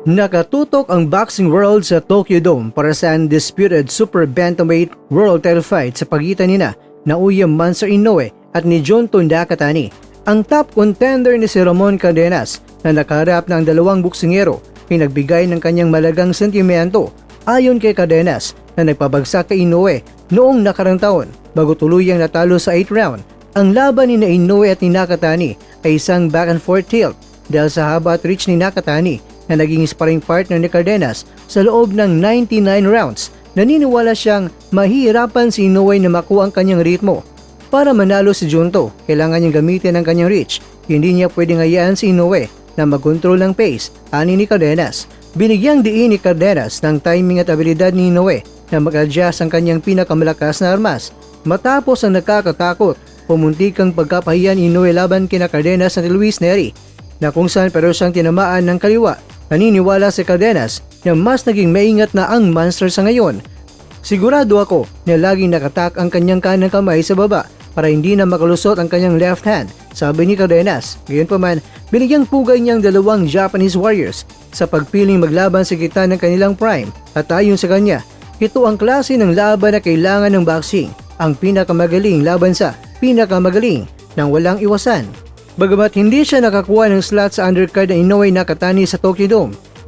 Nakatutok ang boxing world sa Tokyo Dome para sa undisputed super bantamweight world title fight sa pagitan nina Naoya Monster Inoue at ni Junto Nakatani. Ang top contender ni si Ramon Cardenas na nakaharap ng dalawang buksingero ay nagbigay ng kanyang malagang sentimento ayon kay Cardenas na nagpabagsak kay Inoue noong nakarang taon bago tuluyang natalo sa 8th round. Ang laban ni Inoue at ni Nakatani ay isang back and forth tilt dahil sa haba at reach ni Nakatani na naging sparring partner ni Cardenas sa loob ng 99 rounds. Naniniwala siyang mahihirapan si Inoue na makuha ang kanyang ritmo. Para manalo si Junto, kailangan niyang gamitin ang kanyang reach. Hindi niya pwedeng hayaan si Inoue na mag-control ng pace, ani ni Cardenas. Binigyang diin ni Cardenas ng timing at abilidad ni Inoue na mag-adjust ang kanyang pinakamalakas na armas. Matapos ang nakakatakot, pumuntikang pagkapahiyan ni Inoue laban kina Cardenas at Luis Neri, na kung saan pero siyang tinamaan ng kaliwa. Naniniwala si Cardenas na mas naging maingat na ang monster sa ngayon. Sigurado ako na laging nakatak ang kanyang kanang kamay sa baba para hindi na makalusot ang kanyang left hand, sabi ni Cardenas. Gayunpaman, binigyang pugay niyang dalawang Japanese warriors sa pagpiling maglaban sa gitna ng kanilang prime at ayon sa kanya, ito ang klase ng laban na kailangan ng boxing, ang pinakamagaling laban sa pinakamagaling nang walang iwasan. Bagamat hindi siya nakakuha ng slot sa undercard ng Inoue Nakatani sa Tokyo Dome,